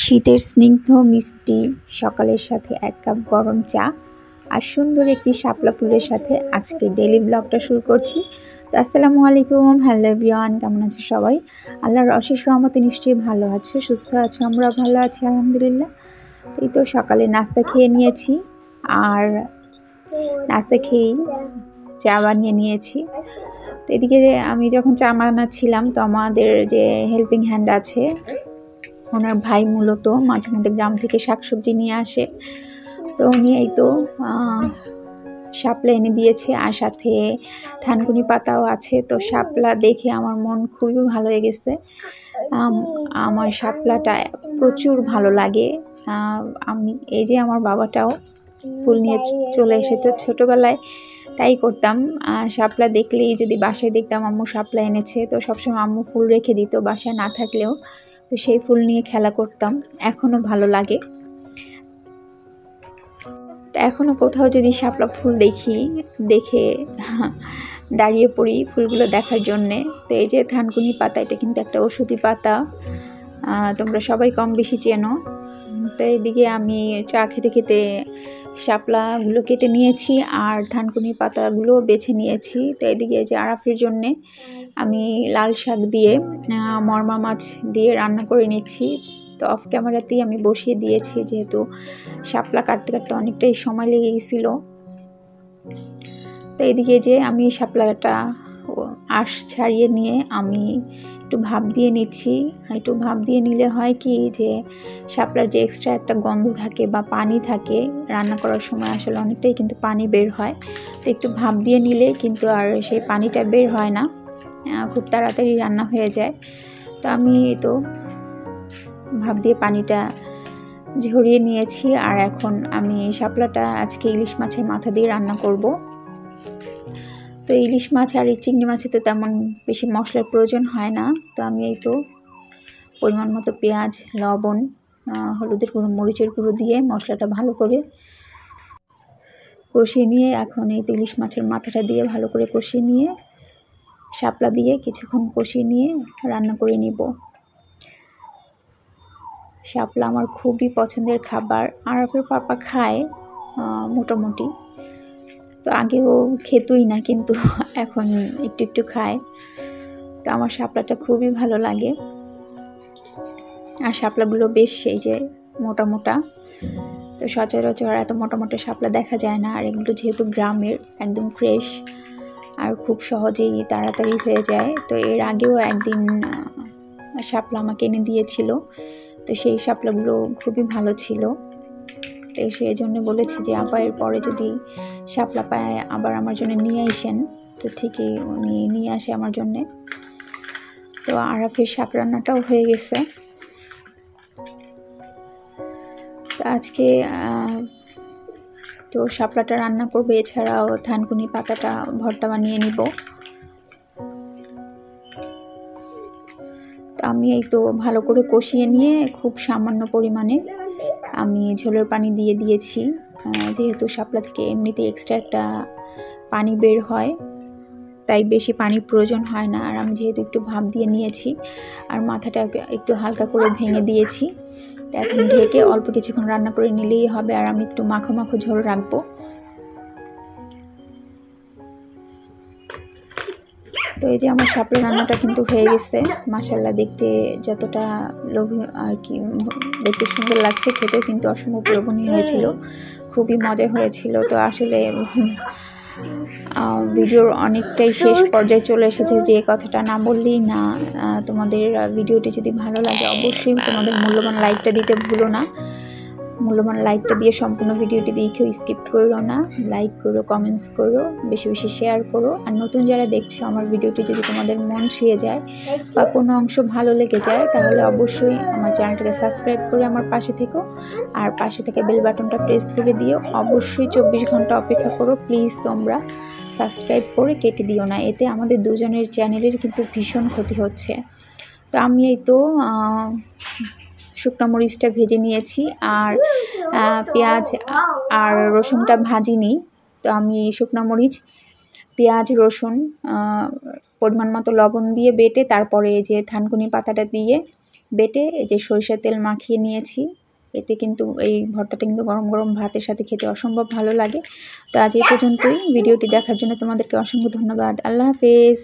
শীতের স্নিগ্ধ মিষ্টি সকালের সাথে এক কাপ গরম চা আর সুন্দর একটি শাপলা ফুলের সাথে আজকে ডেইলি ব্লগটা শুরু করছি। তো আসসালামু আলাইকুম, হ্যালো এভরিওয়ান, কেমন আছো সবাই? আল্লাহর অশেষ রহমতে নিশ্চয়ই ভালো আছো, সুস্থ আছো, আমরা ভালো আছি আলহামদুলিল্লাহ। তো এই তো সকালে নাস্তা খেয়ে নিয়েছি, আর নাস্তা খেয়েই চা বানিয়ে নিয়েছি। তো এদিকে আমি যখন চা বানাচ্ছিলাম, তো আমাদের যে হেল্পিং হ্যান্ড আছে, ওনার ভাই মূলত মাঝে মধ্যে গ্রাম থেকে শাকসবজি নিয়ে আসে, তো উনি এই তো শাপলা এনে দিয়েছে, আর সাথে থানকুনি পাতাও আছে। তো শাপলা দেখে আমার মন খুবই ভালো হয়ে গেছে। আমার শাপলাটা প্রচুর ভালো লাগে। আমি এই যে আমার বাবাটাও ফুল নিয়ে চলে এসেছে, ছোটোবেলায় তাই করতাম। শাপলা দেখলেই যদি বাসায় দেখতাম আম্মু শাপলা এনেছে, তো সবসময় আম্মু ফুল রেখে দিত বাসায় না থাকলেও, তো সেই ফুল নিয়ে খেলা করতাম, এখনও ভালো লাগে। তো এখনও কোথাও যদি শাপলা ফুল দেখে দাঁড়িয়ে পড়ি ফুলগুলো দেখার জন্যে। তো এই যে থানকুনি পাতা, এটা কিন্তু একটা ওষুধি পাতা, তোমরা সবাই কম বেশি চেনো। তো এইদিকে আমি চা খেতে খেতে শাপলাগুলো কেটে নিয়েছি আর থানকুনি পাতাগুলো বেছে নিয়েছি। তো এদিকে যে আরাফের জন্যে আমি লাল শাক দিয়ে মরমা মাছ দিয়ে রান্না করে নিচ্ছি। তো অফ ক্যামেরাতেই আমি বসিয়ে দিয়েছি, যেহেতু শাপলা কাটতে কাটতে অনেকটাই সময় লেগে গেছিলো। তো এদিকে যে আমি শাপলাটা আঁশ ছাড়িয়ে নিয়ে আমি একটু ভাপ দিয়ে নিচ্ছি। একটু ভাপ দিয়ে নিলে হয় কি, যে শাপলার যে এক্সট্রা একটা গন্ধ থাকে বা পানি থাকে, রান্না করার সময় আসলে অনেকটাই কিন্তু পানি বের হয়। তো একটু ভাপ দিয়ে নিলে কিন্তু আর সেই পানিটা বের হয় না, খুব তাড়াতাড়ি রান্না হয়ে যায়। তো আমি তো ভাপ দিয়ে পানিটা ঝরিয়ে নিয়েছি, আর এখন আমি শাপলাটা আজকে ইলিশ মাছের মাথা দিয়ে রান্না করব। তো ইলিশ মাছ আর এই চিংড়ি মাছে তো তেমন বেশি মশলার প্রয়োজন হয় না। তো আমি এই তো পরিমাণ মতো পেঁয়াজ, লবণ, হলুদের গুঁড়ো, মরিচের গুঁড়ো দিয়ে মশলাটা ভালো করে কষিয়ে নিয়ে এখন এই ইলিশ মাছের মাথাটা দিয়ে ভালো করে কষিয়ে নিয়ে শাপলা দিয়ে কিছুক্ষণ কষিয়ে নিয়ে রান্না করে নিব। শাপলা আমার খুবই পছন্দের খাবার, আরাফের পাপা খায় মোটামুটি। তো আগেও খেতই না, কিন্তু এখন একটু একটু খায়। তো আমার শাপলাটা খুবই ভালো লাগে, আর শাপলাগুলো বেশ সেই যে মোটা মোটা। তো সচরাচর এত মোটা মোটা শাপলা দেখা যায় না, আর এগুলো যেহেতু গ্রামের, একদম ফ্রেশ আর খুব সহজেই তাড়াতাড়ি হয়ে যায়। তো এর আগেও একদিন শাপলা আমাকে এনে দিয়েছিল, তো সেই শাপলাগুলো খুবই ভালো ছিল। তো সেই জন্য বলেছি যে আপা এর পরে যদি শাপলা পায় আবার আমার জন্য নিয়ে আসেন। তো ঠিকই উনি নিয়ে আসে আমার জন্যে। তো আরাফের শাক রান্নাটাও হয়ে গেছে। তো আজকে তো শাপলাটা রান্না করবো, এছাড়াও থানকুনি পাতাটা ভর্তা বানিয়ে নিব। তো আমি এই তো ভালো করে কষিয়ে নিয়ে খুব সামান্য পরিমাণে আমি ঝোলের পানি দিয়ে দিয়েছি, যেহেতু শাপলা থেকে এমনিতে এক্সট্রা একটা পানি বের হয়, তাই বেশি পানির প্রয়োজন হয় না। আর আমি যেহেতু একটু ভাপ দিয়ে নিয়েছি আর মাথাটা একটু হালকা করে ভেঙে দিয়েছি, এখন ঢেকে অল্প কিছুক্ষণ রান্না করে নিলেই হবে। আর আমি একটু মাখো মাখো ঝোল রাখবো। তো এই যে আমার শাপলা রান্নাটা কিন্তু হয়ে গেছে, মাশাআল্লাহ। দেখতে যতটা লোভনীয় আর কি, দেখতে সুন্দর লাগছে, খেতেও কিন্তু অসম্ভব লোভনীয় হয়েছিল, খুবই মজা হয়েছিল। তো আসলে ভিডিওর অনেকটাই শেষ পর্যায়ে চলে এসেছে, যে কথাটা না বললেই না। তোমাদের ভিডিওটি যদি ভালো লাগে অবশ্যই তোমাদের মূল্যবান লাইকটা দিতে ভুলো না। মূল্যবান লাইকটা দিয়ে সম্পূর্ণ ভিডিওটি দেখেও স্কিপ করো না, লাইক করো, কমেন্টস করো, বেশি বেশি শেয়ার করো। আর নতুন যারা দেখছো আমার ভিডিওটি যদি তোমাদের মন ছুঁয়ে যায় বা কোনো অংশ ভালো লেগে যায়, তাহলে অবশ্যই আমার চ্যানেলটাকে সাবস্ক্রাইব করে আমার পাশে থেকো, আর পাশে থেকে বেল বাটনটা প্রেস করে দিও। অবশ্যই 24 ঘন্টা অপেক্ষা করো প্লিজ, তোমরা সাবস্ক্রাইব করে কেটে দিও না, এতে আমাদের দুজনের চ্যানেলের কিন্তু ভীষণ ক্ষতি হচ্ছে। তো আমি এই তো শুকনো মরিচটা ভেজে নিয়েছি, আর পেঁয়াজ আর রসুনটা ভাজিনি। তো আমি শুকনো মরিচ, পেঁয়াজ, রসুন, পরিমাণ মতো লবণ দিয়ে বেটে তারপরে যে থানকুনি পাতাটা দিয়ে বেটে এই যে সরিষার তেল মাখিয়ে নিয়েছি। এতে কিন্তু এই ভর্তাটা কিন্তু গরম গরম ভাতের সাথে খেতে অসম্ভব ভালো লাগে। তো আজ এই পর্যন্তই। ভিডিওটি দেখার জন্য তোমাদেরকে অসংখ্য ধন্যবাদ। আল্লাহ হাফেজ।